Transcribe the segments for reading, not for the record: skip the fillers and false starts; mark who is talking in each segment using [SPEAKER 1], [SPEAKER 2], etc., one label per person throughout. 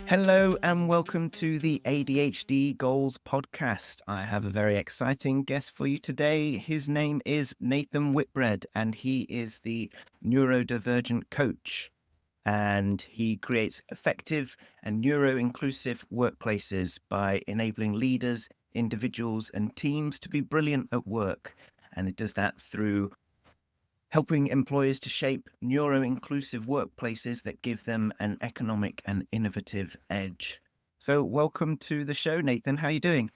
[SPEAKER 1] Hello and welcome to the ADHD Goals Podcast. I have a very exciting guest for you today. His name is Nathan Whitbread and he is the Neurodivergent Coach. And he creates effective and neuroinclusive workplaces by enabling leaders, individuals and teams to be brilliant at work. And it does that through helping employers to shape neuroinclusive workplaces that give them an economic and innovative edge. So welcome to the show, Nathan. How are you doing?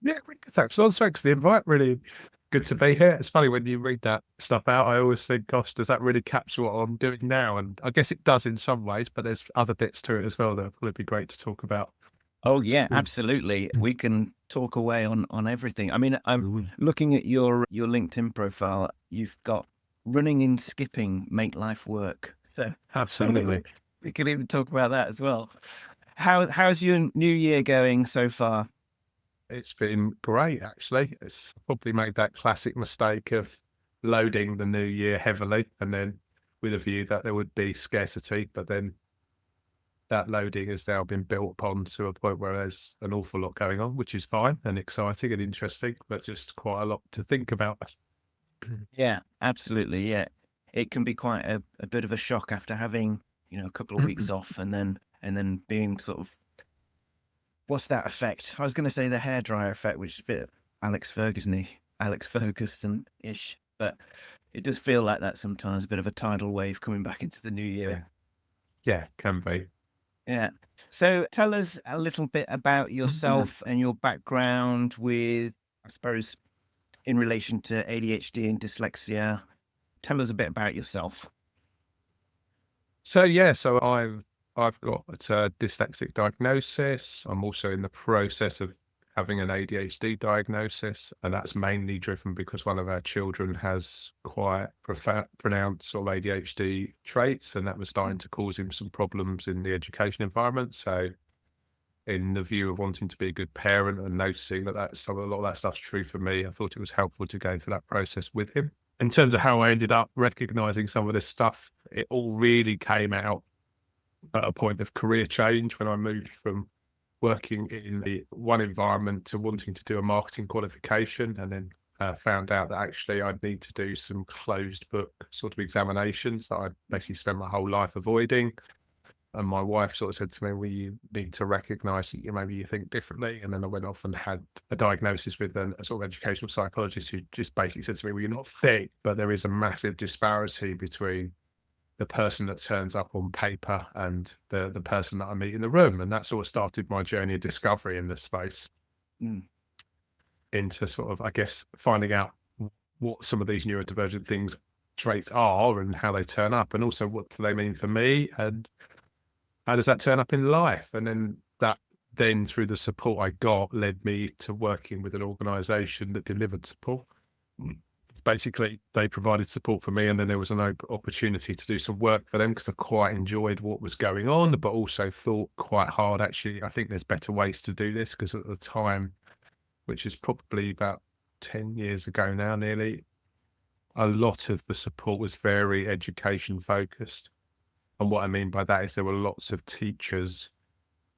[SPEAKER 2] Yeah, thanks. Well, thanks for the invite. Really good to be here. It's funny when you read that stuff out, I always think, gosh, does that really capture what I'm doing now? And I guess it does in some ways, but there's other bits to it as well that would be great to talk about.
[SPEAKER 1] Oh, yeah, absolutely. We can talk away on everything. I mean, I'm looking at your LinkedIn profile. You've got running and skipping make life work. So
[SPEAKER 2] absolutely,
[SPEAKER 1] we could even talk about that as well. How's your new year going so far?
[SPEAKER 2] It's been great, actually. It's probably made that classic mistake of loading the new year heavily and then with a view that there would be scarcity, but then that loading has now been built upon to a point where there's an awful lot going on, which is fine and exciting and interesting, but just quite a lot to think about.
[SPEAKER 1] Yeah, absolutely. Yeah, it can be quite a bit of a shock after having, a couple of weeks off and then being sort of, what's that effect? I was going to say the hairdryer effect, which is a bit Alex Ferguson-ish, but it does feel like that sometimes, a bit of a tidal wave coming back into the new year.
[SPEAKER 2] Yeah, can be.
[SPEAKER 1] Yeah. So tell us a little bit about yourself and your background with, I suppose, in relation to ADHD and dyslexia. Tell us a bit about yourself.
[SPEAKER 2] So I've got a dyslexic diagnosis. I'm also in the process of having an ADHD diagnosis, and that's mainly driven because one of our children has quite pronounced sort of ADHD traits, and that was starting to cause him some problems in the education environment. So in the view of wanting to be a good parent and noticing that a lot of that stuff's true for me, I thought it was helpful to go through that process with him. In terms of how I ended up recognizing some of this stuff, it all really came out at a point of career change when I moved from working in the one environment to wanting to do a marketing qualification, and then found out that actually I'd need to do some closed book sort of examinations that I'd basically spent my whole life avoiding. And my wife sort of said to me, well, you need to recognize that maybe you think differently. And then I went off and had a diagnosis with a sort of educational psychologist who just basically said to me, well, you're not thick, but there is a massive disparity between the person that turns up on paper and the person that I meet in the room. And that sort of started my journey of discovery in this space into sort of, I guess, finding out what some of these neurodivergent traits are and how they turn up, and also what do they mean for me and how does that turn up in life? And then through the support I got led me to working with an organization that delivered support. Basically, they provided support for me, and then there was an opportunity to do some work for them because I quite enjoyed what was going on, but also thought quite hard, actually, I think there's better ways to do this, because at the time, which is probably about 10 years ago now, nearly, a lot of the support was very education focused. And what I mean by that is there were lots of teachers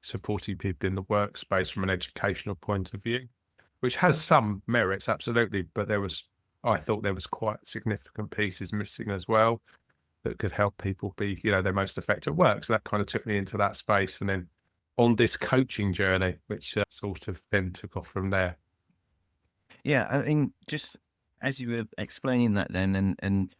[SPEAKER 2] supporting people in the workspace from an educational point of view, which has some merits, absolutely, but I thought there was quite significant pieces missing as well that could help people be, their most effective at work. So that kind of took me into that space, and then on this coaching journey, which sort of then took off from there.
[SPEAKER 1] Yeah, I mean, just as you were explaining that then, and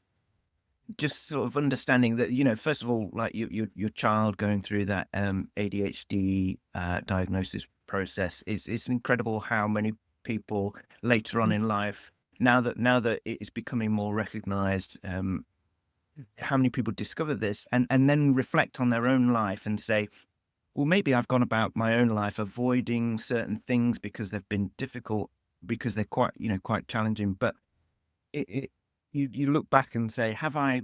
[SPEAKER 1] just sort of understanding that, first of all, like your child going through that ADHD diagnosis process it's incredible how many people later on in life, now that it is becoming more recognized, how many people discover this and then reflect on their own life and say, well, maybe I've gone about my own life avoiding certain things because they've been difficult, because they're quite challenging. But you look back and say, have I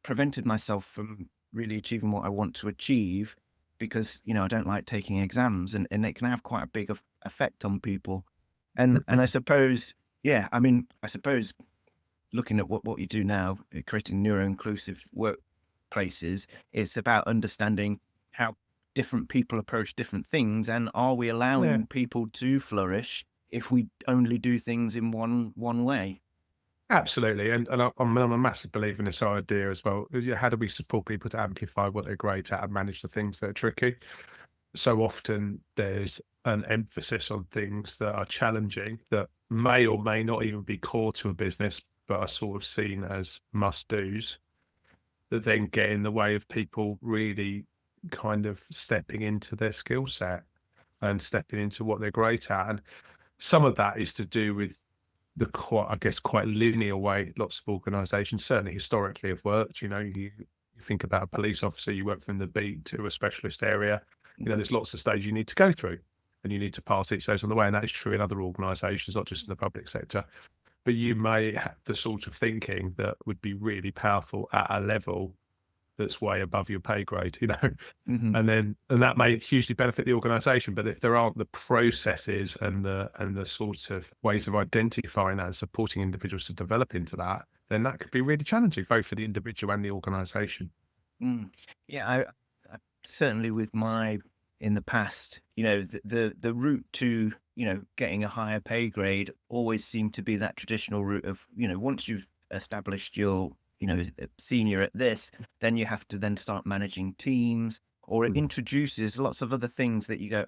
[SPEAKER 1] prevented myself from really achieving what I want to achieve because, I don't like taking exams, and it can have quite a big effect on people. And I suppose, I suppose looking at what you do now, creating neuro-inclusive workplaces, it's about understanding how different people approach different things, and are we allowing people to flourish if we only do things in one way?
[SPEAKER 2] Absolutely. And I'm a massive believer in this idea as well. How do we support people to amplify what they're great at and manage the things that are tricky? So often there's an emphasis on things that are challenging that may or may not even be core to a business, but are sort of seen as must-dos, that then get in the way of people really kind of stepping into their skill set and stepping into what they're great at. And some of that is to do with the quite linear way lots of organizations, certainly historically, have worked. You think about a police officer, you work from the beat to a specialist area. There's lots of stages you need to go through, and you need to pass each of those on the way. And that is true in other organizations, not just in the public sector. But you may have the sort of thinking that would be really powerful at a level that's way above your pay grade,
[SPEAKER 1] Mm-hmm.
[SPEAKER 2] and that may hugely benefit the organization. But if there aren't the processes and the sort of ways of identifying that and supporting individuals to develop into that, then that could be really challenging, both for the individual and the organization.
[SPEAKER 1] Yeah, I certainly in the past, the route to, getting a higher pay grade always seemed to be that traditional route of, once you've established your, senior at this, then you have to then start managing teams, or it introduces lots of other things that you go,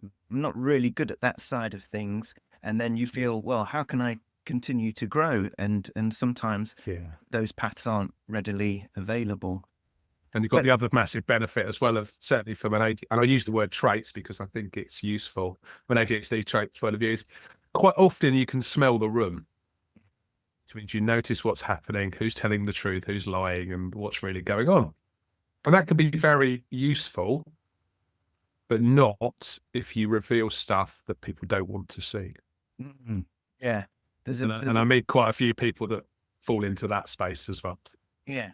[SPEAKER 1] I'm not really good at that side of things. And then you feel, well, how can I continue to grow? And sometimes those paths aren't readily available.
[SPEAKER 2] And you've got the other massive benefit as well of, certainly from and I use the word traits because I think it's useful from an ADHD trait point of view, is quite often you can smell the room, which means you notice what's happening, who's telling the truth, who's lying, and what's really going on. And that can be very useful, but not if you reveal stuff that people don't want to see.
[SPEAKER 1] Mm-hmm. Yeah.
[SPEAKER 2] And I meet quite a few people that fall into that space as well.
[SPEAKER 1] Yeah.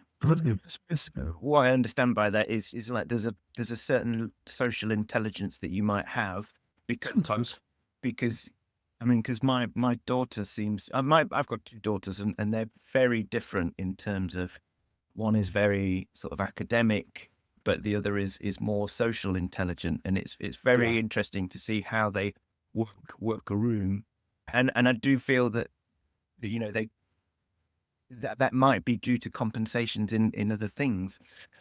[SPEAKER 1] What I understand by that is like there's a certain social intelligence that you might have
[SPEAKER 2] Sometimes.
[SPEAKER 1] because my daughter seems I've got two daughters, and they're very different in terms of, one is very sort of academic, but the other is more social intelligent, and it's very interesting to see how they work a room, and I do feel that that might be due to compensations in other things.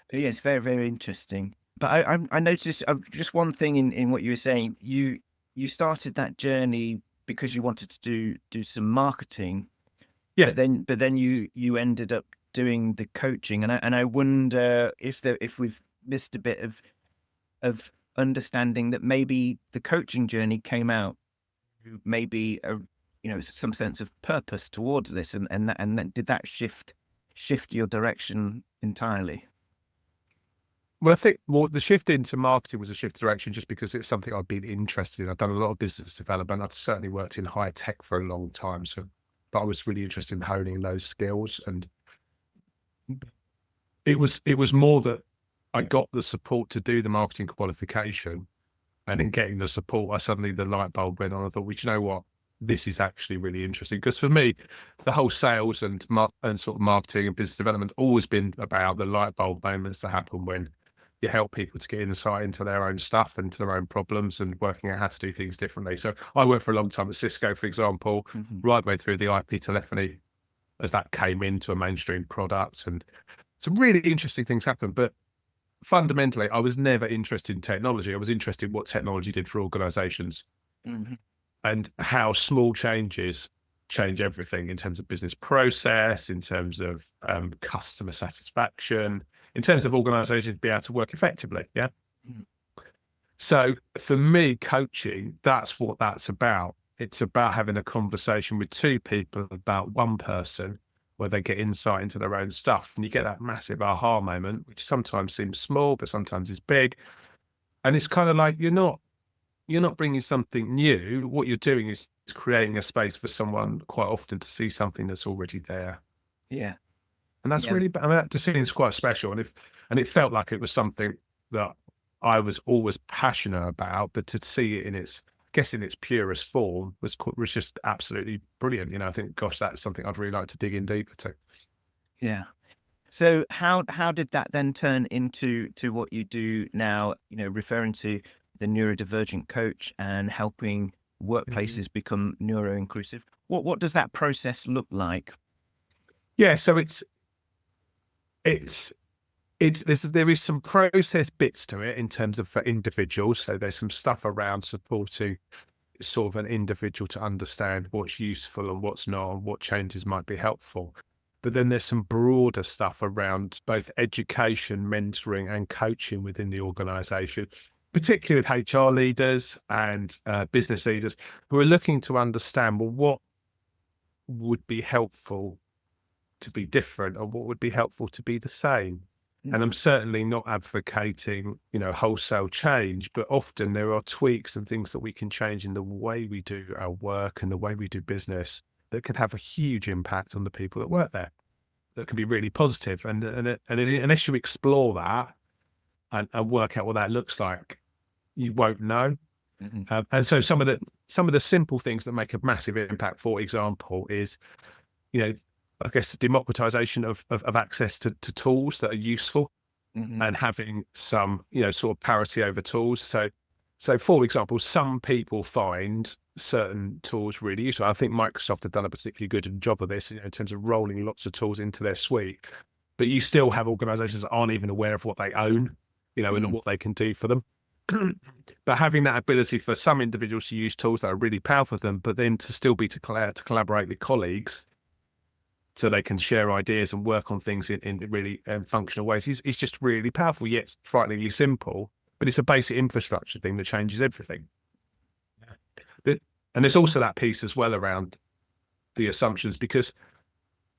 [SPEAKER 1] But yeah, it's very, very interesting. But I noticed just one thing in what you were saying. You started that journey because you wanted to do some marketing.
[SPEAKER 2] Yeah.
[SPEAKER 1] But then you ended up doing the coaching, and I wonder if we've missed a bit of understanding that maybe the coaching journey came out maybe some sense of purpose towards this, and that did that shift your direction entirely?
[SPEAKER 2] Well, I think the shift into marketing was a shift of direction just because it's something I've been interested in. I've done a lot of business development. I've certainly worked in high tech for a long time. But I was really interested in honing those skills. And it was more that I got the support to do the marketing qualification. And in getting the support, the light bulb went on. I thought, well, you know what? This is actually really interesting, because for me, the whole sales and sort of marketing and business development always been about the light bulb moments that happen when you help people to get insight into their own stuff and to their own problems and working out how to do things differently. So I worked for a long time at Cisco, for example, right the way through the IP telephony as that came into a mainstream product, and some really interesting things happened. But fundamentally, I was never interested in technology. I was interested in what technology did for organizations. And how small changes change everything in terms of business process, in terms of customer satisfaction, in terms of organizations being able to work effectively. Yeah. So for me, coaching, that's what that's about. It's about having a conversation with two people about one person where they get insight into their own stuff. And you get that massive aha moment, which sometimes seems small, but sometimes is big. And it's kind of like, you're not bringing something new. What you're doing is creating a space for someone quite often to see something that's already there.
[SPEAKER 1] Yeah.
[SPEAKER 2] And that's really, that to see is quite special. And it felt like it was something that I was always passionate about, but to see it in its guess in its purest form was just absolutely brilliant. I think, gosh, that's something I'd really like to dig in deeper to.
[SPEAKER 1] Yeah. So how did that then turn into what you do now, referring to the neurodivergent coach and helping workplaces become neuroinclusive? What does that process look like?
[SPEAKER 2] Yeah, so there is some process bits to it in terms of for individuals. So there's some stuff around supporting sort of an individual to understand what's useful and what's not, and what changes might be helpful. But then there's some broader stuff around both education, mentoring, and coaching within the organization, particularly with HR leaders and business leaders who are looking to understand, well, what would be helpful to be different, or what would be helpful to be the same. And I'm certainly not advocating, wholesale change, but often there are tweaks and things that we can change in the way we do our work and the way we do business that can have a huge impact on the people that work there. That can be really positive. And unless you explore that and work out what that looks like, you won't know. And so some of the simple things that make a massive impact, for example, is, I guess, the democratization of access to tools that are useful, and having some, sort of parity over tools. So for example, some people find certain tools really useful. I think Microsoft have done a particularly good job of this, in terms of rolling lots of tools into their suite. But you still have organizations that aren't even aware of what they own, and what they can do for them. But having that ability for some individuals to use tools that are really powerful for them, but then to still be to collaborate with colleagues, so they can share ideas and work on things in really functional ways. It's just really powerful, yet frighteningly simple, but it's a basic infrastructure thing that changes everything. And there's also that piece as well around the assumptions, because,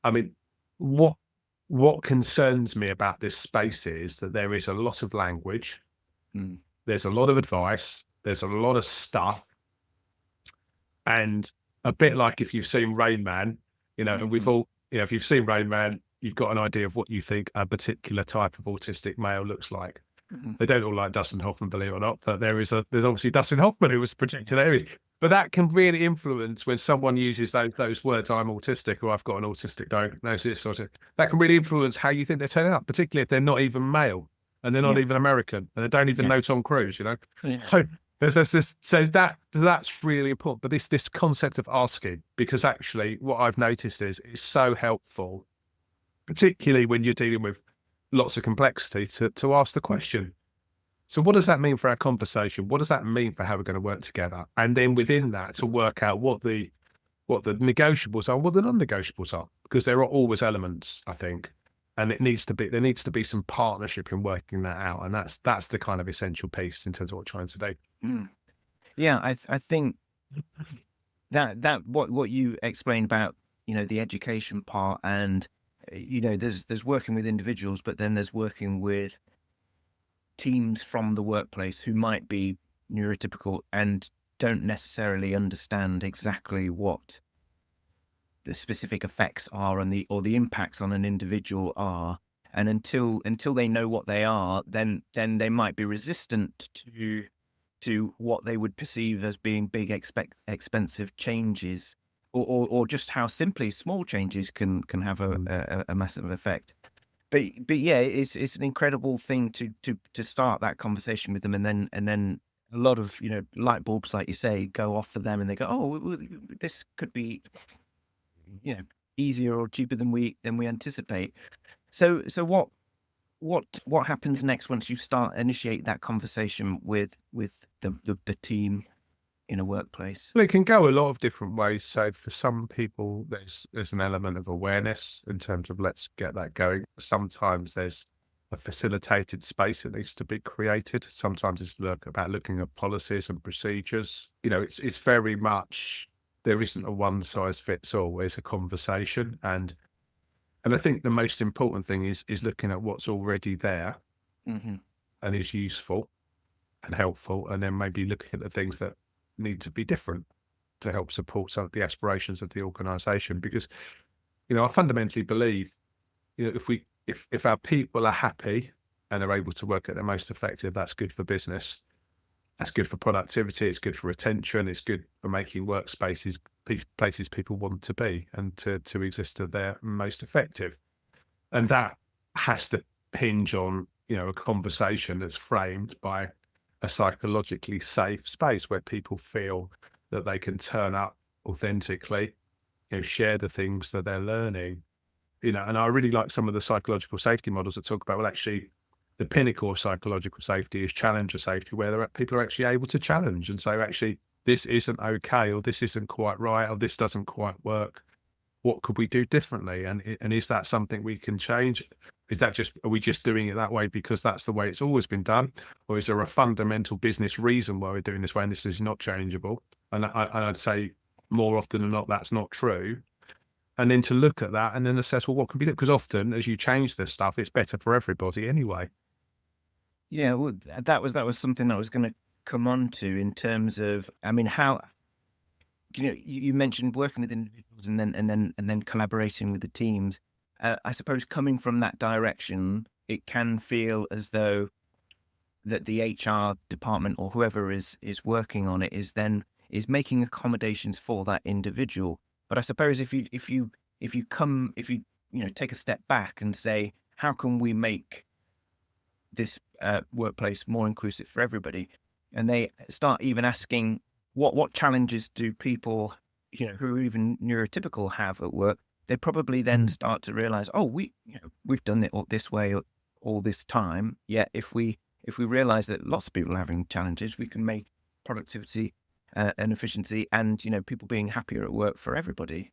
[SPEAKER 2] I mean, what concerns me about this space is that there is a lot of language, there's a lot of advice, there's a lot of stuff, and a bit like if you've seen Rain Man, and we've all, if you've seen Rain Man, you've got an idea of what you think a particular type of autistic male looks like. They don't all like Dustin Hoffman, believe it or not, but there's obviously Dustin Hoffman who was projected areas. But that can really influence when someone uses those words, I'm autistic, or I've got an autistic diagnosis, that can really influence how you think they're turning up, particularly if they're not even male and they're not even American and they don't even know Tom Cruise, So that's really important. But this concept of asking, because actually what I've noticed is it's so helpful, particularly when you're dealing with lots of complexity, to ask the question. So what does that mean for our conversation? What does that mean for how we're going to work together? And then within that, to work out what the negotiables are, what the non-negotiables are, because there are always elements, I think, and there needs to be some partnership in working that out. And that's the kind of essential piece in terms of what we're trying to do.
[SPEAKER 1] Yeah, I think that what you explained about, the education part, and, there's working with individuals, but then there's working with teams from the workplace who might be neurotypical and don't necessarily understand exactly what the specific effects are and the impacts on an individual are. And until they know what they are, then they might be resistant to what they would perceive as being big, expensive changes, or just how simply small changes can have a massive effect. But yeah, it's an incredible thing to start that conversation with them, and then a lot of light bulbs, like you say, go off for them, and they go, oh, well, this could be easier or cheaper than we anticipate. So what happens next once you initiate that conversation with the team in a workplace?
[SPEAKER 2] Well, it can go a lot of different ways. So for some people, there's an element of awareness in terms of let's get that going. Sometimes there's a facilitated space that needs to be created. Sometimes it's about looking at policies and procedures. It's very much, there isn't a one size fits all. It's a conversation, and I think the most important thing is looking at what's already there and is useful and helpful, and then maybe looking at the things that need to be different to help support some of the aspirations of the organization. Because, I fundamentally believe, if our people are happy and are able to work at their most effective, that's good for business. That's good for productivity. It's good for retention. It's good for making workspaces places people want to be and to exist at their most effective. And that has to hinge on, a conversation that's framed by a psychologically safe space where people feel that they can turn up authentically, share the things that they're learning, and I really like some of the psychological safety models that talk about, well, actually, the pinnacle of psychological safety is challenger safety, where people are actually able to challenge and say, actually, this isn't okay, or this isn't quite right, or this doesn't quite work. What could we do differently? And is that something we can change? Are we just doing it that way because that's the way it's always been done? Or is there a fundamental business reason why we're doing this way and this is not changeable? And I'd say more often than not, that's not true. And then to look at that and then assess, well, what can be done? Because often as you change this stuff, it's better for everybody anyway.
[SPEAKER 1] Yeah, well, that was something I was going to come on to in terms of, I mean, how, you mentioned working with individuals and then collaborating with the teams. I suppose coming from that direction, it can feel as though that the HR department or whoever is working on it is making accommodations for that individual. But I suppose if you take a step back and say, how can we make this workplace more inclusive for everybody? And they start even asking, what challenges do people, who are even neurotypical have at work? They probably then start to realize, oh, we've done it all this way all this time. Yet if we realize that lots of people are having challenges, we can make productivity and efficiency and, people being happier at work for everybody.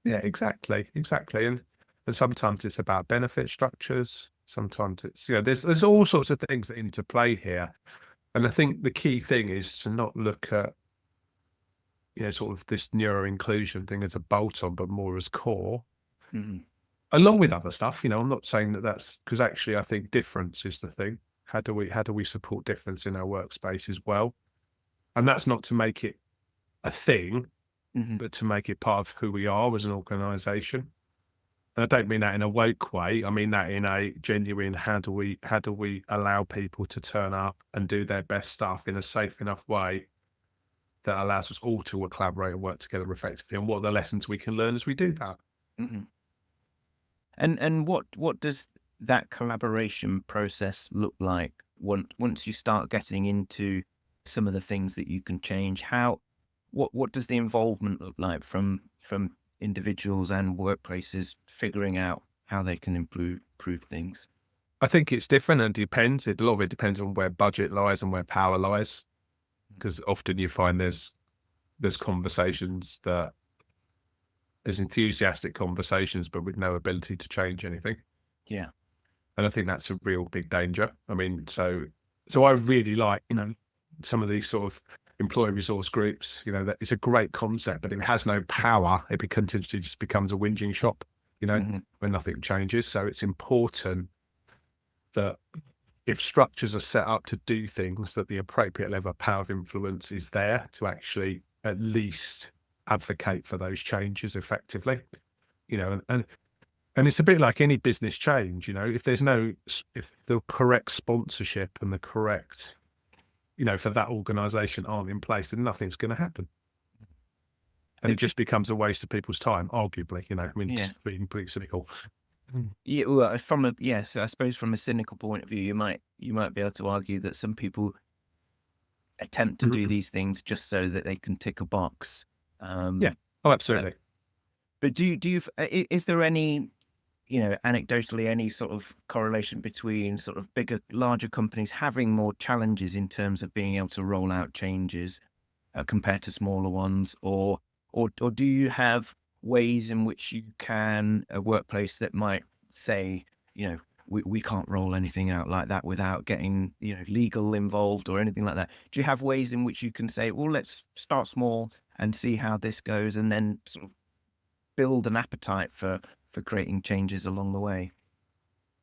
[SPEAKER 2] Yeah, exactly. And sometimes it's about benefit structures. Sometimes it's, there's all sorts of things that interplay here. And I think the key thing is to not look at, sort of this neuro-inclusion thing as a bolt-on, but more as core, along with other stuff. I'm not saying that's because actually I think difference is the thing. How do we support difference in our workspace as well? And that's not to make it a thing, but to make it part of who we are as an organization. And I don't mean that in a woke way. I mean that in a genuine, how do we allow people to turn up and do their best stuff in a safe enough way that allows us all to collaborate and work together effectively, and what are the lessons we can learn as we do that.
[SPEAKER 1] And what does that collaboration process look like once you start getting into some of the things that you can change? What does the involvement look like from individuals and workplaces figuring out how they can improve things?
[SPEAKER 2] I think it's different and depends. A lot of it depends on where budget lies and where power lies, because often you find there's conversations that there's enthusiastic conversations, but with no ability to change anything.
[SPEAKER 1] Yeah.
[SPEAKER 2] And I think that's a real big danger. I mean, so I really like, some of these sort of employee resource groups, that it's a great concept, but it has no power. It just becomes a whinging shop, when nothing changes. So it's important that if structures are set up to do things, that the appropriate level of power of influence is there to actually at least advocate for those changes effectively, and it's a bit like any business change, if the correct sponsorship and the correct, for that organization aren't in place, then nothing's going to happen. And it just becomes a waste of people's time, arguably, just being completely cynical.
[SPEAKER 1] Yeah, well, I suppose from a cynical point of view, you might be able to argue that some people attempt to do these things just so that they can tick a box.
[SPEAKER 2] Yeah. Oh, absolutely.
[SPEAKER 1] But is there any, anecdotally, any sort of correlation between sort of larger companies having more challenges in terms of being able to roll out changes compared to smaller ones, or do you have ways in which you can, a workplace that might say, we can't roll anything out like that without getting, legal involved or anything like that? Do you have ways in which you can say, well, let's start small and see how this goes, and then sort of build an appetite for creating changes along the way?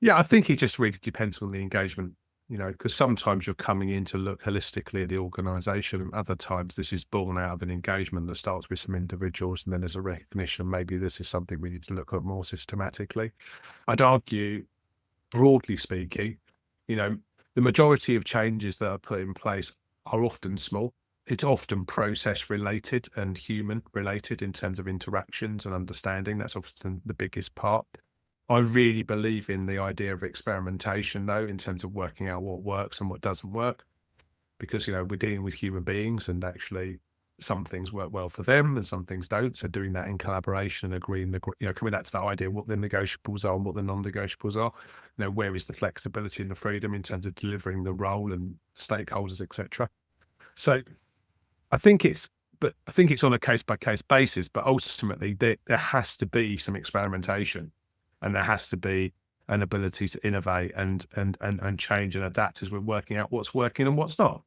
[SPEAKER 2] Yeah, I think it just really depends on the engagement, because sometimes you're coming in to look holistically at the organization, and other times this is born out of an engagement that starts with some individuals, and then there's a recognition, maybe this is something we need to look at more systematically. I'd argue, broadly speaking, the majority of changes that are put in place are often small. It's often process related and human related in terms of interactions and understanding. That's often the biggest part. I really believe in the idea of experimentation, though, in terms of working out what works and what doesn't work, because, we're dealing with human beings, and actually some things work well for them and some things don't. So doing that in collaboration and agreeing, coming back to that idea, what the negotiables are and what the non-negotiables are, where is the flexibility and the freedom in terms of delivering the role and stakeholders, etc. So I think it's on a case by case basis, but ultimately there has to be some experimentation, and there has to be an ability to innovate and change and adapt as we're working out what's working and what's not.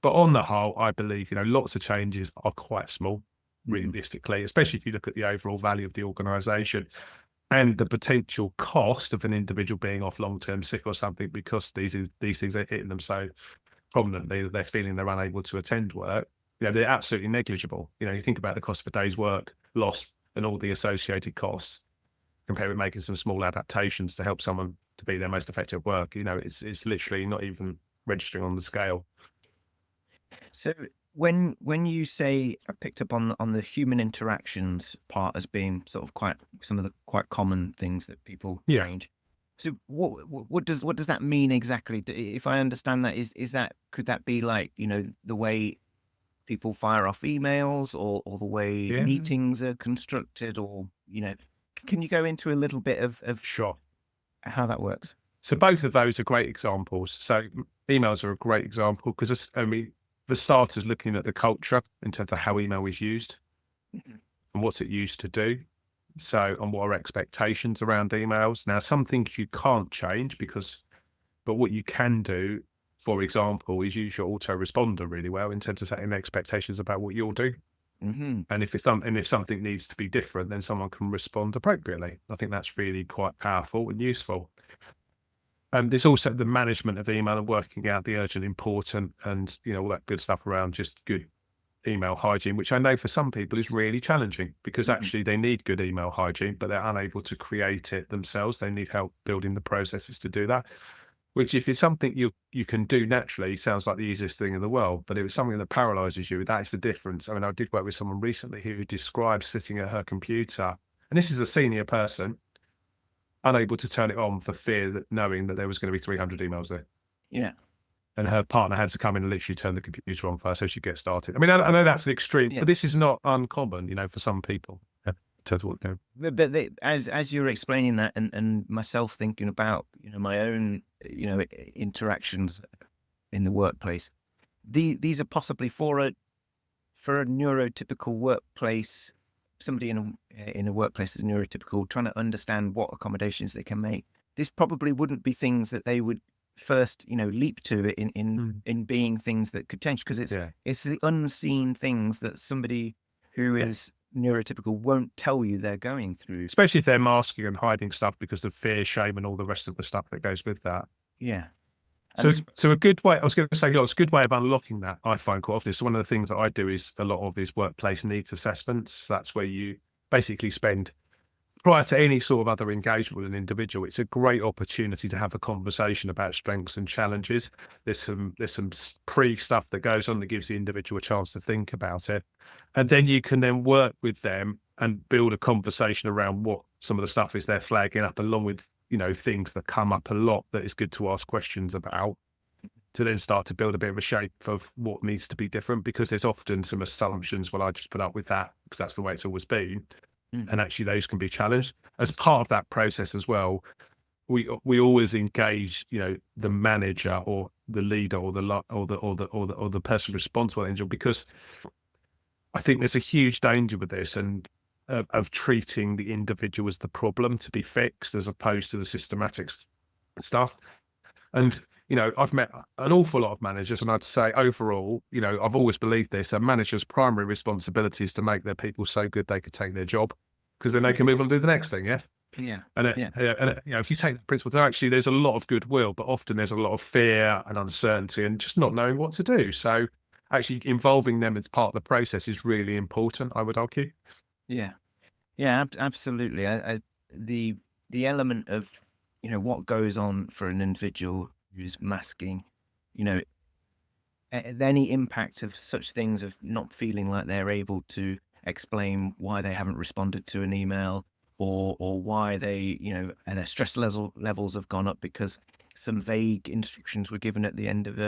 [SPEAKER 2] But on the whole, I believe, lots of changes are quite small, realistically, especially if you look at the overall value of the organization and the potential cost of an individual being off long-term sick or something because these things are hitting them so prominently that they're feeling they're unable to attend work. They're absolutely negligible. You think about the cost of a day's work lost and all the associated costs, compared with making some small adaptations to help someone to be their most effective work. It's literally not even registering on the scale.
[SPEAKER 1] So when you say, I picked up on the human interactions part as being sort of quite some of the quite common things that people change. So what does that mean exactly? If I understand that, could that be like, the way people fire off emails or the way meetings are constructed, or, can you go into a little bit of
[SPEAKER 2] Sure.
[SPEAKER 1] how that works?
[SPEAKER 2] So both of those are great examples. So emails are a great example because, for starters, looking at the culture in terms of how email is used and what's it used to do. So, and what are expectations around emails? Now, some things you can't change but what you can do, for example, is use your autoresponder really well in terms of setting expectations about what you'll do. And if something needs to be different, then someone can respond appropriately. I think that's really quite powerful and useful. And there's also the management of email and working out the urgent, important, and all that good stuff around just good email hygiene, which I know for some people is really challenging because actually they need good email hygiene, but they're unable to create it themselves. They need help building the processes to do that. Which, if it's something you can do naturally, sounds like the easiest thing in the world. But if it's something that paralyzes you, that's the difference. I mean, I did work with someone recently who described sitting at her computer, and this is a senior person, unable to turn it on for fear that knowing that there was going to be 300 emails there.
[SPEAKER 1] Yeah.
[SPEAKER 2] And her partner had to come in and literally turn the computer on first so she'd get started. I mean, I know that's the extreme, but this is not uncommon, for some people.
[SPEAKER 1] But as you're explaining that, and myself thinking about my own interactions in the workplace, these are possibly for a neurotypical workplace, somebody in a workplace that's neurotypical, trying to understand what accommodations they can make. This probably wouldn't be things that they would first leap to in being things that could change, because it's the unseen things that somebody who is neurotypical won't tell you they're going through,
[SPEAKER 2] especially if they're masking and hiding stuff because of fear, shame, and all the rest of the stuff that goes with that. So a good way, I was going to say, it's a good way of unlocking that, I find quite often. So one of the things that I do is a lot of these workplace needs assessments. That's where you basically spend, prior to any sort of other engagement with an individual, it's a great opportunity to have a conversation about strengths and challenges. There's some pre-stuff that goes on that gives the individual a chance to think about it. And then you can then work with them and build a conversation around what some of the stuff is they're flagging up, along with, things that come up a lot that is good to ask questions about, to then start to build a bit of a shape of what needs to be different, because there's often some assumptions, well, I just put up with that because that's the way it's always been. And actually those can be challenged. As part of that process as well, we always engage, the manager or the leader or the person responsible for the individual, because I think there's a huge danger with this and of treating the individual as the problem to be fixed as opposed to the systematic stuff. And, I've met an awful lot of managers, and I'd say overall, I've always believed this, a manager's primary responsibility is to make their people so good they could take their job, because then they can move on to do the next thing. Yeah. And if you take that principle, actually there's a lot of goodwill, but often there's a lot of fear and uncertainty and just not knowing what to do. So actually involving them as part of the process is really important, I would argue.
[SPEAKER 1] Yeah, absolutely. The element of what goes on for an individual who's masking, any impact of such things of not feeling like they're able to explain why they haven't responded to an email, or why they, and their stress levels have gone up because some vague instructions were given at the end of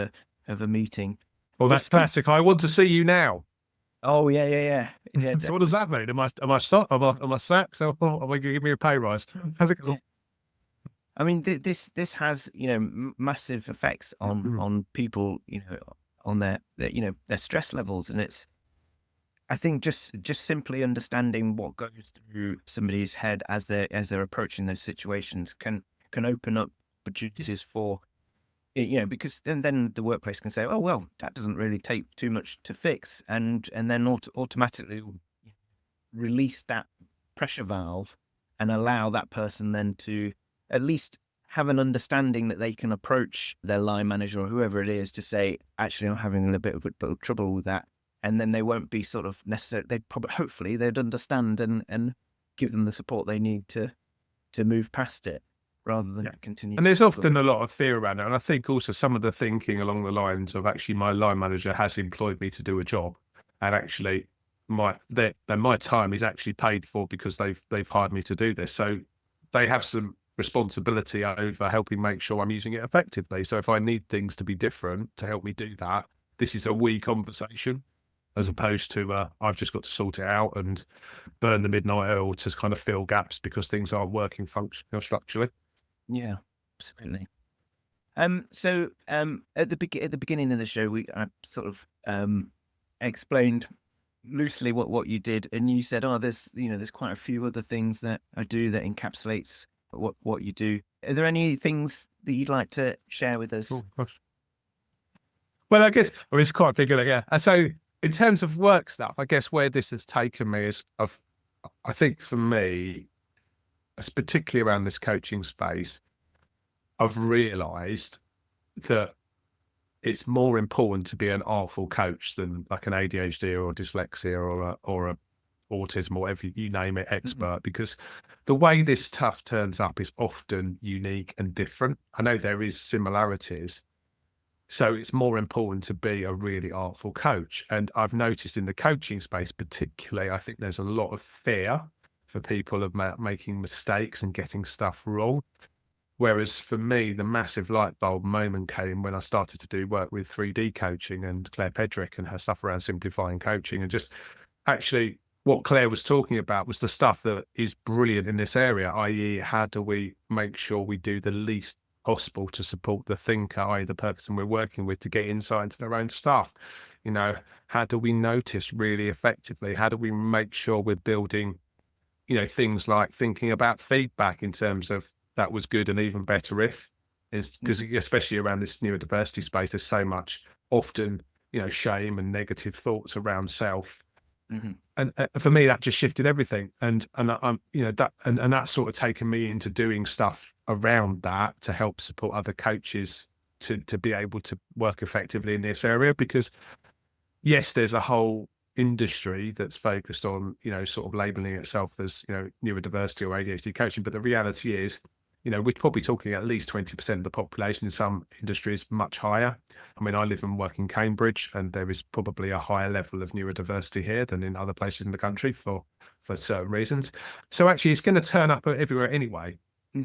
[SPEAKER 1] a meeting.
[SPEAKER 2] Well, that's classic. I want to see you now.
[SPEAKER 1] Oh yeah.
[SPEAKER 2] So what does that mean? Am I sacked? Am I sacked? So am I going to give me a pay rise? How's it going?
[SPEAKER 1] I mean, this has massive effects on people, on their stress levels, and it's, I think, just simply understanding what goes through somebody's head as they're approaching those situations can open up opportunities for, because then the workplace can say, oh well, that doesn't really take too much to fix, and then automatically release that pressure valve and allow that person then to at least have an understanding that they can approach their line manager or whoever it is to say, actually, I'm having a little bit of trouble with that. And then they won't be sort of necessarily, hopefully they'd understand and give them the support they need to move past it, rather than continue.
[SPEAKER 2] And there's often a lot of fear around it. And I think also some of the thinking along the lines of, actually, my line manager has employed me to do a job, and actually my time is actually paid for because they've hired me to do this. So they have some responsibility over helping make sure I'm using it effectively. So if I need things to be different to help me do that, this is a we conversation, as opposed to I've just got to sort it out and burn the midnight oil to kind of fill gaps because things aren't working functionally or structurally.
[SPEAKER 1] Yeah, absolutely. So at the beginning of the show, I sort of explained loosely what you did, and you said, oh, there's quite a few other things that I do that encapsulates what you do. Are there any things that you'd like to share with us?
[SPEAKER 2] Oh, gosh. Well, I guess it's quite big, yeah. And so in terms of work stuff, I guess where this has taken me is, I think for me, particularly around this coaching space, I've realised that it's more important to be an artful coach than like an ADHD or dyslexia or a autism or whatever you name it expert, because the way this stuff turns up is often unique and different. I know there is similarities, so it's more important to be a really artful coach. And I've noticed in the coaching space particularly, I think there's a lot of fear for people of making mistakes and getting stuff wrong. Whereas for me, the massive light bulb moment came when I started to do work with 3D coaching and Claire Pedrick and her stuff around simplifying coaching. And just actually what Claire was talking about was the stuff that is brilliant in this area, i.e. how do we make sure we do the least possible to support the thinker, i.e. the person we're working with, to get insight into their own stuff. How do we notice really effectively? How do we make sure we're building, things like thinking about feedback in terms of that was good and even better if, is because especially around this neurodiversity space, there's so much often, shame and negative thoughts around self. And for me, that just shifted everything. And I'm, that's sort of taken me into doing stuff around that to help support other coaches to be able to work effectively in this area. Because yes, there's a whole industry that's focused on, sort of labeling itself as, neurodiversity or ADHD coaching. But the reality is, we're probably talking at least 20% of the population. In some industries, much higher. I mean, I live and work in Cambridge, and there is probably a higher level of neurodiversity here than in other places in the country for certain reasons. So actually, it's going to turn up everywhere anyway.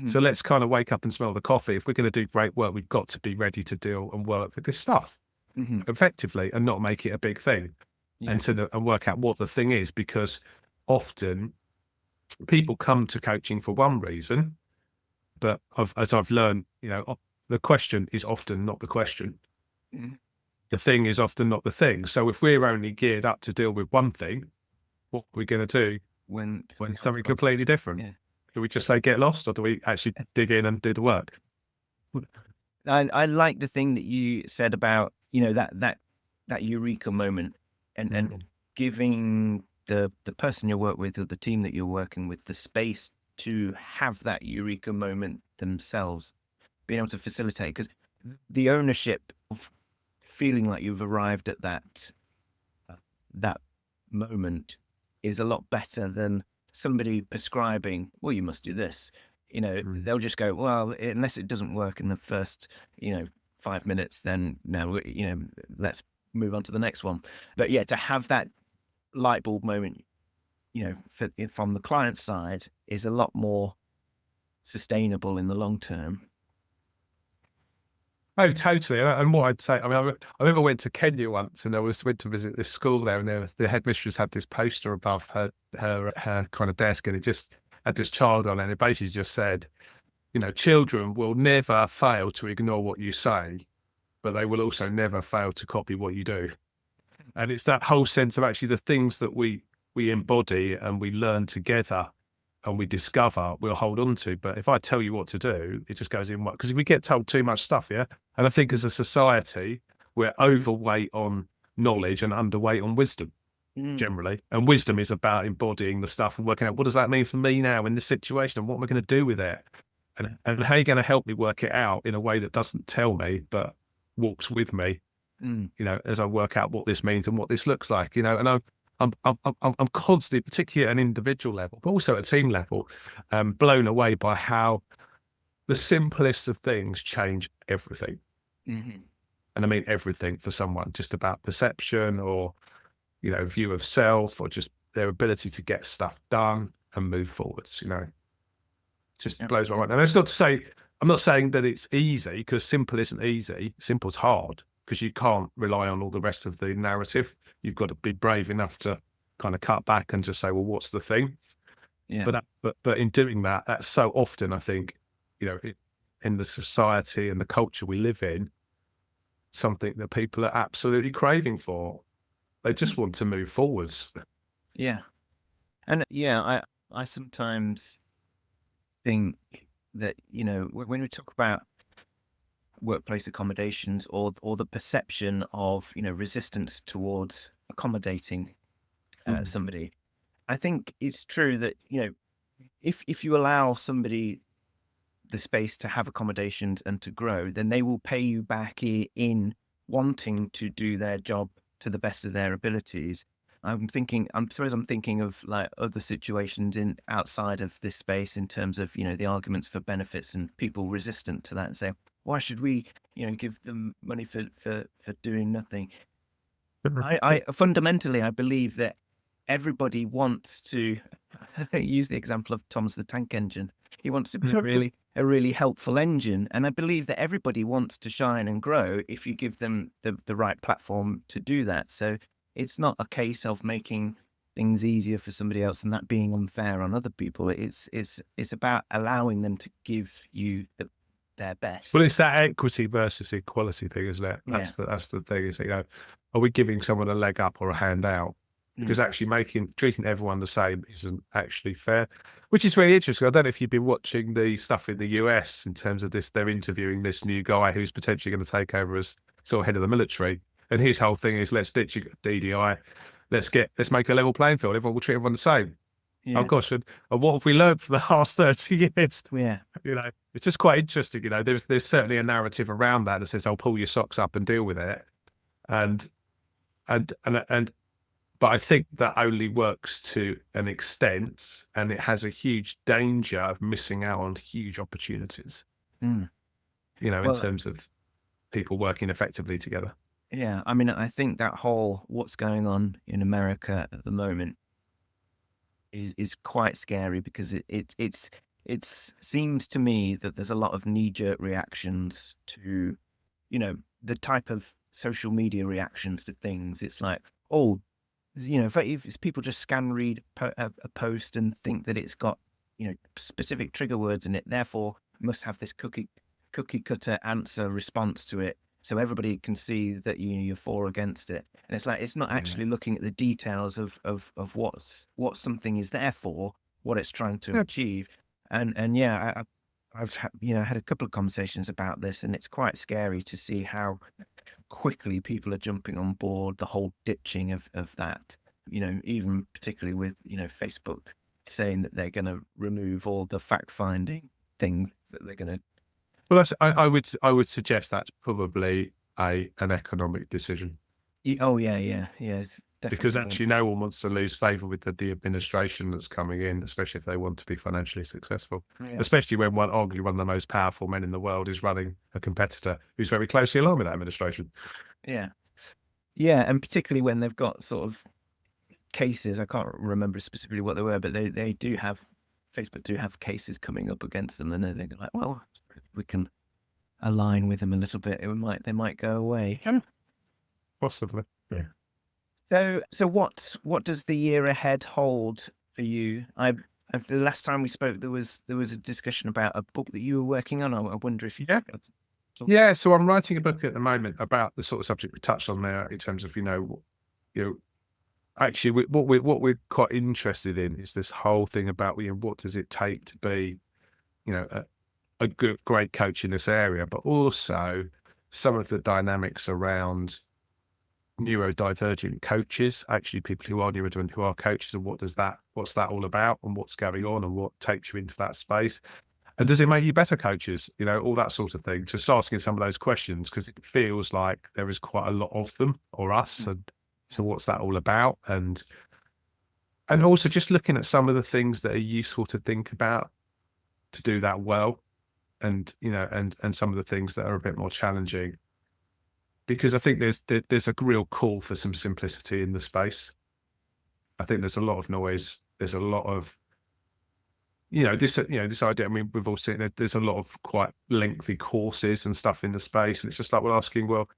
[SPEAKER 2] So let's kind of wake up and smell the coffee. If we're going to do great work, we've got to be ready to deal and work with this stuff effectively and not make it a big thing. And work out what the thing is, because often people come to coaching for one reason, but as I've learned, the question is often not the question. The thing is often not the thing. So if we're only geared up to deal with one thing, what are we going to do when something completely different? Do we just say get lost, or do we actually dig in and do the work?
[SPEAKER 1] I like the thing that you said about, that Eureka moment, and giving the person you work with or the team that you're working with the space to have that Eureka moment themselves, being able to facilitate, because the ownership of feeling like you've arrived at that moment is a lot better than somebody prescribing, well, you must do this. They'll just go, well, unless it doesn't work in the first 5 minutes, then no, let's move on to the next one. But yeah, to have that light bulb moment, from the client side is a lot more sustainable in the long term.
[SPEAKER 2] Oh, totally. And what I'd say, I mean, I remember I went to Kenya once, and went to visit this school there, and the headmistress had this poster above her kind of desk, and it just had this child on it, and it basically just said, children will never fail to ignore what you say, but they will also never fail to copy what you do. And it's that whole sense of actually the things that we embody and we learn together and we discover, we'll hold on to. But if I tell you what to do, it just goes in because we get told too much stuff, yeah? And I think as a society, we're overweight on knowledge and underweight on wisdom, generally. And wisdom is about embodying the stuff and working out, what does that mean for me now in this situation, and what am I going to do with it? And how are you going to help me work it out in a way that doesn't tell me, but walks with me, as I work out what this means and what this looks like, and I'm constantly, particularly at an individual level, but also at a team level, blown away by how the simplest of things change everything. And I mean everything for someone, just about perception or, view of self, or just their ability to get stuff done and move forwards, just blows my mind. And that's not to say, I'm not saying that it's easy, because simple isn't easy. Simple's hard, because you can't rely on all the rest of the narrative. You've got to be brave enough to kind of cut back and just say, well, what's the thing? Yeah. But in doing that, that's so often, I think, in the society and the culture we live in, something that people are absolutely craving for. They just want to move forwards.
[SPEAKER 1] Yeah. And I sometimes think that, when we talk about workplace accommodations or the perception of, resistance towards accommodating somebody, I think it's true that, if you allow somebody the space to have accommodations and to grow, then they will pay you back in wanting to do their job to the best of their abilities. I'm thinking of like other situations outside of this space in terms of, the arguments for benefits and people resistant to that and say, why should we, give them money for doing nothing? I fundamentally, I believe that everybody wants to use the example of Thomas the Tank Engine. He wants to be a really helpful engine. And I believe that everybody wants to shine and grow if you give them the right platform to do that. So it's not a case of making things easier for somebody else and that being unfair on other people. It's about allowing them to give you their best.
[SPEAKER 2] Well, it's that equity versus equality thing, isn't it? That's the thing. Is, are we giving someone a leg up or a hand out? Because actually treating everyone the same isn't actually fair, which is really interesting. I don't know if you've been watching the stuff in the US in terms of this. They're interviewing this new guy who's potentially going to take over as sort of head of the military. And his whole thing is, let's ditch DDI. Let's make a level playing field. Everyone will treat everyone the same. Yeah. Oh gosh. And what have we learned for the last 30 years?
[SPEAKER 1] Yeah.
[SPEAKER 2] It's just quite interesting. There's certainly a narrative around that says, I'll pull your socks up and deal with it. But I think that only works to an extent, and it has a huge danger of missing out on huge opportunities, in terms of people working effectively together.
[SPEAKER 1] Yeah. I mean, I think that whole what's going on in America at the moment is quite scary, because it seems to me that there's a lot of knee-jerk reactions to, the type of social media reactions to things. It's like, if people just scan read a post and think that it's got, specific trigger words in it, therefore must have this cookie cutter answer response to it, so everybody can see that you're for or against it. And it's like, it's not actually looking at the details of what something is there for, what it's trying to achieve. And I've had a couple of conversations about this, and it's quite scary to see how quickly people are jumping on board the whole ditching of that, even particularly with, Facebook saying that they're going to remove all the fact-finding things that they're going to.
[SPEAKER 2] Well, I would suggest that's probably an economic decision.
[SPEAKER 1] Oh, yeah.
[SPEAKER 2] because
[SPEAKER 1] definitely.
[SPEAKER 2] actually no one wants to lose favour with the administration that's coming in, especially if they want to be financially successful.
[SPEAKER 1] Yeah.
[SPEAKER 2] Especially when arguably one of the most powerful men in the world is running a competitor who's very closely aligned with that administration.
[SPEAKER 1] Yeah. Yeah. And particularly when they've got sort of cases, I can't remember specifically what they were, but they do have, Facebook do have cases coming up against them, and they're like, well, we can align with them a little bit. They might go away.
[SPEAKER 2] Possibly. Yeah.
[SPEAKER 1] So what does the year ahead hold for you? The last time we spoke, there was a discussion about a book that you were working on. I wonder if you
[SPEAKER 2] Yeah, so I'm writing a book at the moment about the sort of subject we touched on there in terms of, actually what we're quite interested in is this whole thing about, what does it take to be, a great coach in this area, but also some of the dynamics around neurodivergent coaches, actually people who are neurodivergent, who are coaches, and what's that all about, and what's going on, and what takes you into that space. And does it make you better coaches? All that sort of thing. Just asking some of those questions, because it feels like there is quite a lot of them, or us. And so what's that all about? And also just looking at some of the things that are useful to think about to do that well. And, and some of the things that are a bit more challenging, because I think there's a real call for some simplicity in the space. I think there's a lot of noise. There's a lot of, this idea. I mean, we've all seen that there's a lot of quite lengthy courses and stuff in the space. And it's just like, we're asking, well,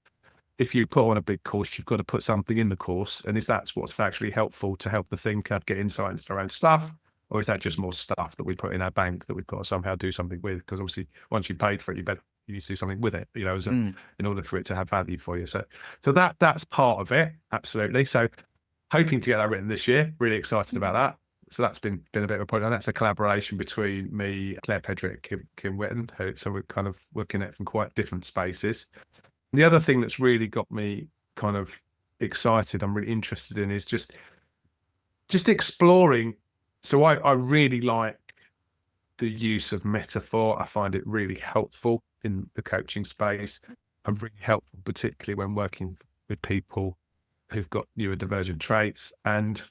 [SPEAKER 2] if you put on a big course, you've got to put something in the course. And is that what's actually helpful to help the thinker get insight into their own stuff? Or is that just more stuff that we put in our bank that we've got to somehow do something with? Because obviously, once you paid for it, you need to do something with it, in order for it to have value for you. So that's part of it, absolutely. So hoping to get that written this year. Really excited about that. So that's been a bit of a point, and that's a collaboration between me, Claire Pedrick, Kim Witten. So we're kind of looking at from quite different spaces. The other thing that's really got me kind of excited, I'm really interested in, is just exploring. So I really like the use of metaphor. I find it really helpful in the coaching space, and really helpful, particularly when working with people who've got neurodivergent traits. And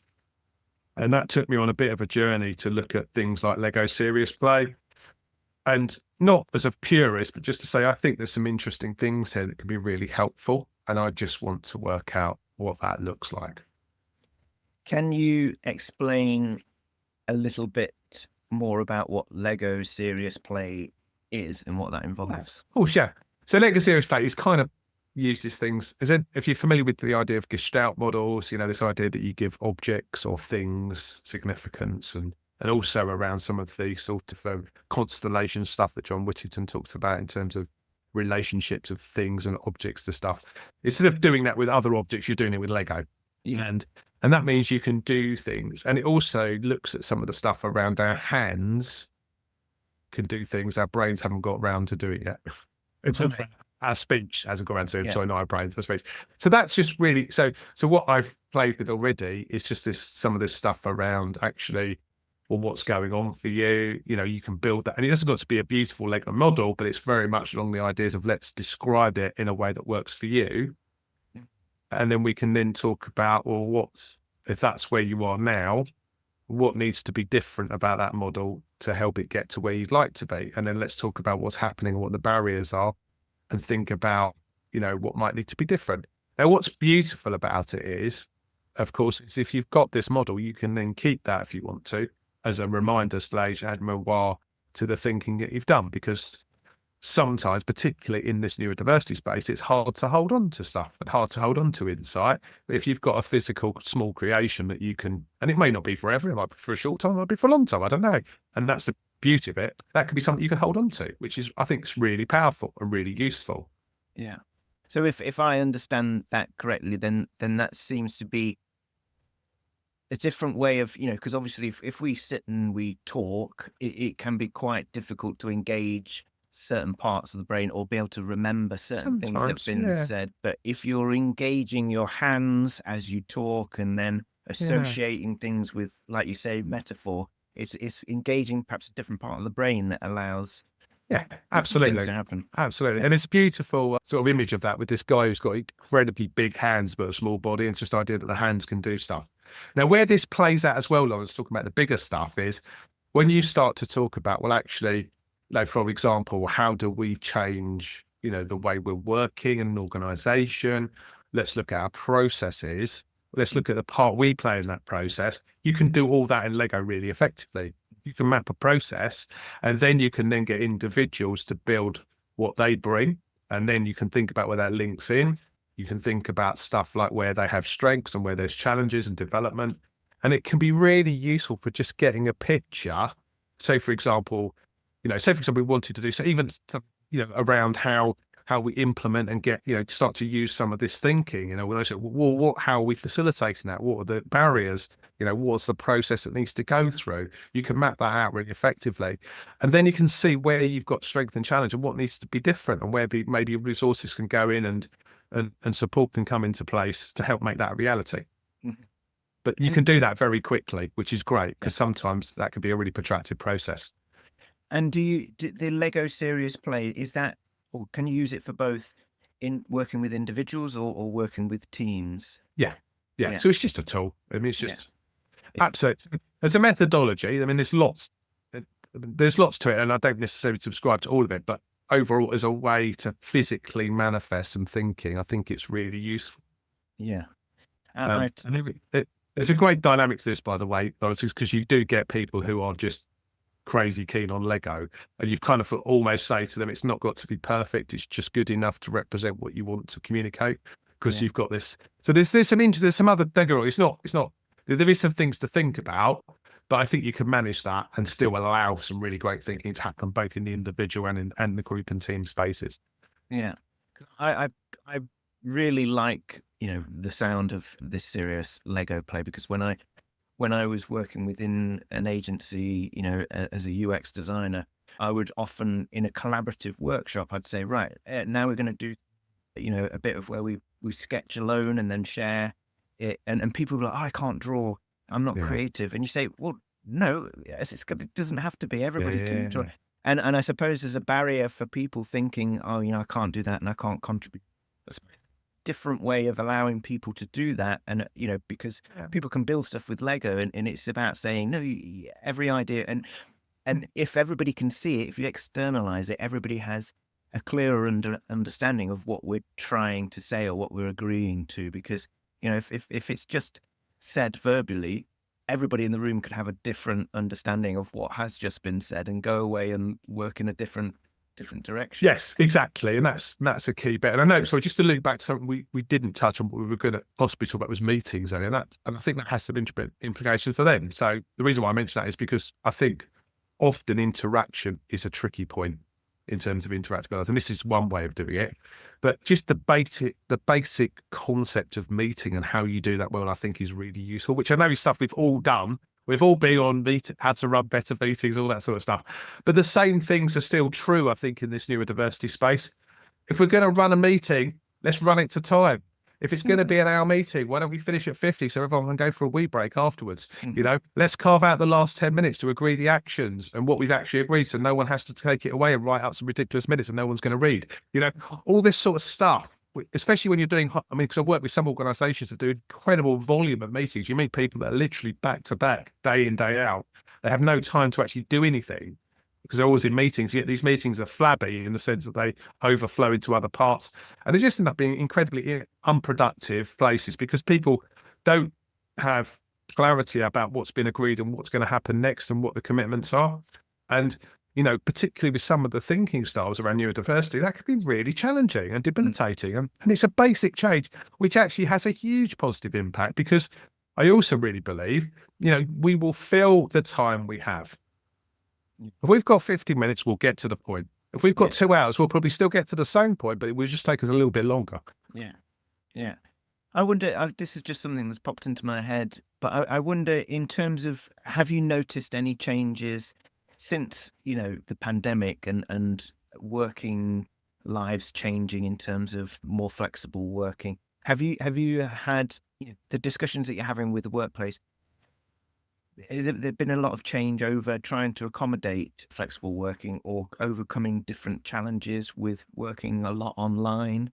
[SPEAKER 2] that took me on a bit of a journey to look at things like Lego serious play. And not as a purist, but just to say, I think there's some interesting things here that can be really helpful. And I just want to work out what that looks like.
[SPEAKER 1] Can you explain a little bit more about what Lego serious play is and what that involves?
[SPEAKER 2] Oh, yeah. So Lego serious play is kind of uses things, as in, if you're familiar with the idea of Gestalt models, this idea that you give objects or things significance, and also around some of the sort of constellation stuff that John Whittington talks about in terms of relationships of things and objects to stuff. Instead of doing that with other objects, you're doing it with Lego.
[SPEAKER 1] Yeah.
[SPEAKER 2] And that means you can do things. And it also looks at some of the stuff around our hands can do things our brains haven't got around to doing yet. It's our speech hasn't got around to it. Sorry, not our brains, our speech. So that's just really, so what I've played with already is just some of this stuff around actually, well, what's going on for you? You can build that. And it doesn't got to be a beautiful Lego model, but it's very much along the ideas of, let's describe it in a way that works for you. And then we can then talk about, well, if that's where you are now, what needs to be different about that model to help it get to where you'd like to be? And then let's talk about what's happening and what the barriers are, and think about, what might need to be different. Now, what's beautiful about it is, of course, is if you've got this model, you can then keep that if you want to, as a reminder stage, add memoir to the thinking that you've done, because sometimes, particularly in this neurodiversity space, it's hard to hold on to stuff and hard to hold on to insight. But if you've got a physical small creation that you can, and it may not be forever, it might be for a short time, it might be for a long time, I don't know. And that's the beauty of it. That could be something you can hold on to, which is, I think, is really powerful and really useful.
[SPEAKER 1] Yeah. So if I understand that correctly, then that seems to be a different way of, because obviously if we sit and we talk, it can be quite difficult to engage certain parts of the brain or be able to remember certain things that have been said. But if you're engaging your hands as you talk and then associating things with, like you say, metaphor, it's engaging perhaps a different part of the brain that allows
[SPEAKER 2] Yeah,
[SPEAKER 1] things
[SPEAKER 2] absolutely.
[SPEAKER 1] to happen.
[SPEAKER 2] Absolutely. And it's a beautiful sort of image of that with this guy who's got incredibly big hands but a small body, and it's just the idea that the hands can do stuff. Now, where this plays out as well, Lawrence, talking about the bigger stuff, is when you start to talk about, well, actually, like, for example, how do we change, the way we're working in an organization? Let's look at our processes. Let's look at the part we play in that process. You can do all that in Lego really effectively. You can map a process, and then you can then get individuals to build what they bring. And then you can think about where that links in. You can think about stuff like where they have strengths and where there's challenges and development. And it can be really useful for just getting a picture. Say, for example, we wanted to do so, even, around how we implement and get, start to use some of this thinking, when I say, well, how are we facilitating that? What are the barriers? What's the process that needs to go through? You can map that out really effectively. And then you can see where you've got strength and challenge and what needs to be different, and where maybe resources can go in and support can come into place to help make that a reality.
[SPEAKER 1] Mhm.
[SPEAKER 2] But you can do that very quickly, which is great, because sometimes that can be a really protracted process.
[SPEAKER 1] And do the Lego series play, is that, or can you use it for both in working with individuals or working with teams?
[SPEAKER 2] Yeah. So it's just a tool. I mean, it's just absolutely. As a methodology, I mean, there's lots to it, and I don't necessarily subscribe to all of it, but overall, as a way to physically manifest some thinking, I think it's really useful.
[SPEAKER 1] Yeah.
[SPEAKER 2] And there's a great dynamic to this, by the way, because you do get people who are just crazy keen on Lego, and you've kind of almost say to them, it's not got to be perfect, it's just good enough to represent what you want to communicate, because you've got this. So there's some other Lego. It's not there is some things to think about, but I think you can manage that and still allow some really great thinking to happen, both in the individual and the group and team spaces.
[SPEAKER 1] Yeah. I really like, the sound of this serious Lego play, because when I was working within an agency, as a UX designer, I would often, in a collaborative workshop, I'd say, right, now we're going to do, a bit of where we sketch alone and then share it. And people were like, oh, I can't draw, I'm not creative. And you say, well, no, it doesn't have to be. Everybody can draw. And I suppose there's a barrier for people thinking, oh, I can't do that and I can't contribute. That's a different way of allowing people to do that. And, because people can build stuff with Lego, and it's about saying, no, every idea. And if everybody can see it, if you externalize it, everybody has a clearer understanding of what we're trying to say or what we're agreeing to. Because, if it's just said verbally, everybody in the room could have a different understanding of what has just been said and go away and work in a different direction.
[SPEAKER 2] Yes, exactly. And that's a key bit. And I know, sorry, just to loop back to something we didn't touch on, but we were going to possibly talk about was meetings earlier. And I think that has some implications for them. So the reason why I mention that is because I think often interaction is a tricky point in terms of interactability. And this is one way of doing it. But just the basic concept of meeting and how you do that well, I think is really useful, which I know is stuff we've all done. We've all been on how to run better meetings, all that sort of stuff. But the same things are still true, I think, in this neurodiversity space. If we're going to run a meeting, let's run it to time. If it's going to be an hour meeting, why don't we finish at 50 so everyone can go for a wee break afterwards? Let's carve out the last 10 minutes to agree the actions and what we've actually agreed, so no one has to take it away and write up some ridiculous minutes and no one's going to read. All this sort of stuff, especially when you're doing, because I've worked with some organizations that do incredible volume of meetings. You meet people that are literally back to back, day in, day out. They have no time to actually do anything because they're always in meetings, yet these meetings are flabby in the sense that they overflow into other parts. And they just end up being incredibly unproductive places because people don't have clarity about what's been agreed and what's going to happen next and what the commitments are. And, particularly with some of the thinking styles around neurodiversity, that can be really challenging and debilitating. And it's a basic change, which actually has a huge positive impact, because I also really believe, we will fill the time we have. If we've got 50 minutes, we'll get to the point. If we've got 2 hours, we'll probably still get to the same point, but it will just take us a little bit longer.
[SPEAKER 1] Yeah. I wonder, this is just something that's popped into my head, but I wonder, in terms of, have you noticed any changes since, the pandemic and working lives changing in terms of more flexible working? Have you had the discussions that you're having with the workplace? Has there been a lot of change over trying to accommodate flexible working or overcoming different challenges with working a lot online?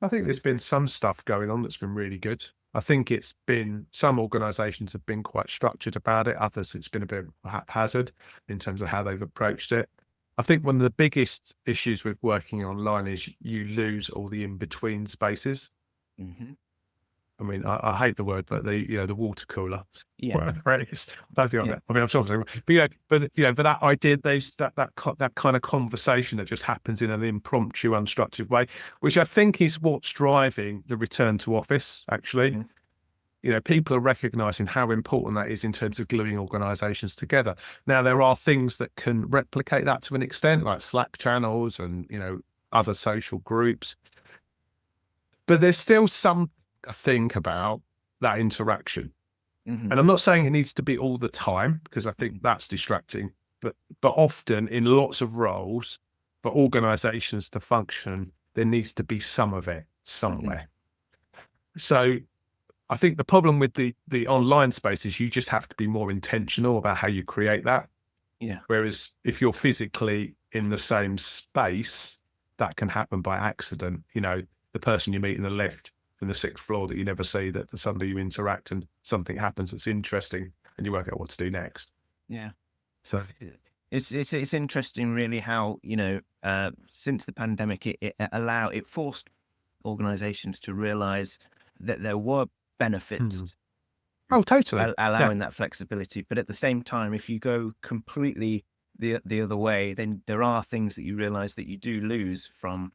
[SPEAKER 2] I think there's been some stuff going on that's been really good. I think it's been, some organisations have been quite structured about it. Others, it's been a bit haphazard in terms of how they've approached it. I think one of the biggest issues with working online is you lose all the in-between spaces.
[SPEAKER 1] Mm-hmm.
[SPEAKER 2] I mean, I hate the word, but the water cooler.
[SPEAKER 1] Yeah.
[SPEAKER 2] Whatever it is. I don't think I mean, I'm sure, but that idea, that kind of conversation that just happens in an impromptu, unstructured way, which I think is what's driving the return to office. Actually,
[SPEAKER 1] Mm-hmm.
[SPEAKER 2] People are recognizing how important that is in terms of gluing organizations together. Now, there are things that can replicate that to an extent, like Slack channels and other social groups, but there's still some think about that interaction.
[SPEAKER 1] Mm-hmm.
[SPEAKER 2] And I'm not saying it needs to be all the time, because I think that's distracting, but often in lots of roles, for organizations to function, there needs to be some of it somewhere. Mm-hmm. So I think the problem with the online space is you just have to be more intentional about how you create that.
[SPEAKER 1] Yeah.
[SPEAKER 2] Whereas if you're physically in the same space, that can happen by accident. The person you meet in the lift from the 6th floor that you never see, that suddenly you interact and something happens that's interesting and you work out what to do next.
[SPEAKER 1] Yeah.
[SPEAKER 2] So
[SPEAKER 1] it's interesting really how, since the pandemic, it forced organizations to realize that there were benefits.
[SPEAKER 2] Oh, totally.
[SPEAKER 1] Allowing that flexibility. But at the same time, if you go completely the other way, then there are things that you realize that you do lose from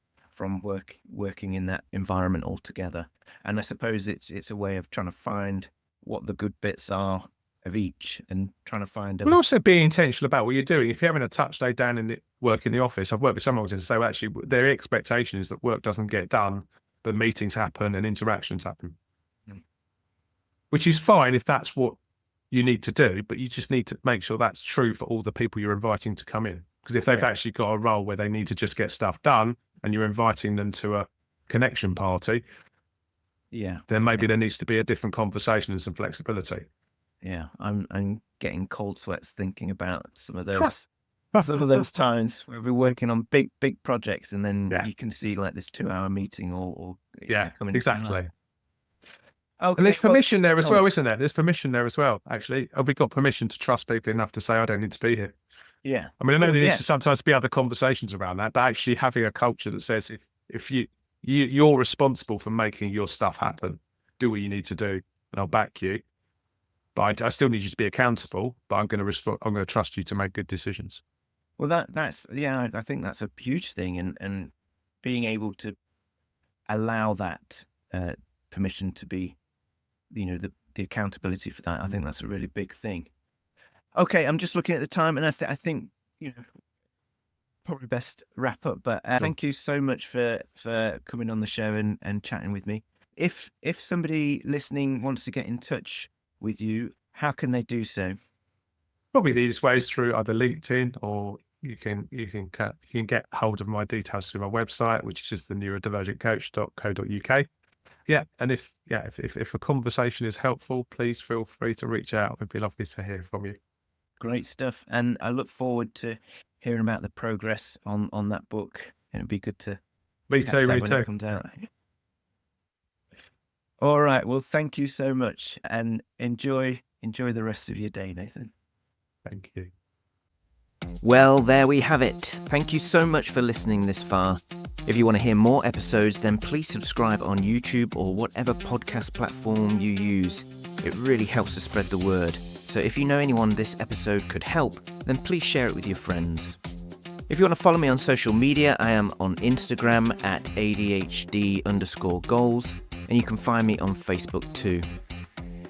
[SPEAKER 1] working in that environment altogether. And I suppose it's a way of trying to find what the good bits are of each and trying to find.
[SPEAKER 2] But also being intentional about what you're doing. If you're having a touch day down in the work in the office, I've worked with some organizations say, well, actually, their expectation is that work doesn't get done, but meetings happen and interactions happen, which is fine if that's what you need to do, but you just need to make sure that's true for all the people you're inviting to come in. Because if they've actually got a role where they need to just get stuff done, and you're inviting them to a connection party, then maybe there needs to be a different conversation and some flexibility.
[SPEAKER 1] Yeah, I'm getting cold sweats thinking about some of those times where we're working on big projects, and then you can see like this 2-hour meeting or coming
[SPEAKER 2] exactly.
[SPEAKER 1] Okay,
[SPEAKER 2] and there's permission there as well, isn't there? There's permission there as well. Actually, have we got permission to trust people enough to say I don't need to be here?
[SPEAKER 1] Yeah.
[SPEAKER 2] I mean, I know there needs to sometimes be other conversations around that, but actually having a culture that says if you're responsible for making your stuff happen, do what you need to do, and I'll back you. But I still need you to be accountable. But I'm going to trust you to make good decisions.
[SPEAKER 1] Well, that's I think that's a huge thing, and being able to allow that permission to be, the accountability for that. I think that's a really big thing. Okay, I'm just looking at the time, and I think probably best wrap up. But thank you so much for coming on the show and chatting with me. If somebody listening wants to get in touch with you, how can they do so?
[SPEAKER 2] Probably the easiest way is through either LinkedIn, or you can get hold of my details through my website, which is just the neurodivergentcoach.co.uk. Yeah, and if a conversation is helpful, please feel free to reach out. It'd be lovely to hear from you.
[SPEAKER 1] Great stuff. And I look forward to hearing about the progress on that book. It'd be good to
[SPEAKER 2] me too.
[SPEAKER 1] When it comes out. All right. Well, thank you so much, and enjoy the rest of your day, Nathan.
[SPEAKER 2] Thank you.
[SPEAKER 1] Well, there we have it. Thank you so much for listening this far. If you want to hear more episodes, then please subscribe on YouTube or whatever podcast platform you use. It really helps to spread the word. So if you know anyone this episode could help, then please share it with your friends. If you want to follow me on social media, I am on Instagram at ADHD_goals, and you can find me on Facebook too.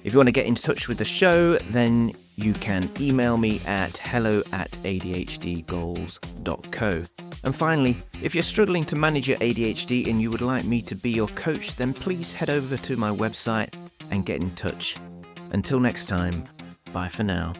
[SPEAKER 1] If you want to get in touch with the show, then you can email me at hello@adhdgoals.co. And finally, if you're struggling to manage your ADHD and you would like me to be your coach, then please head over to my website and get in touch. Until next time, bye for now.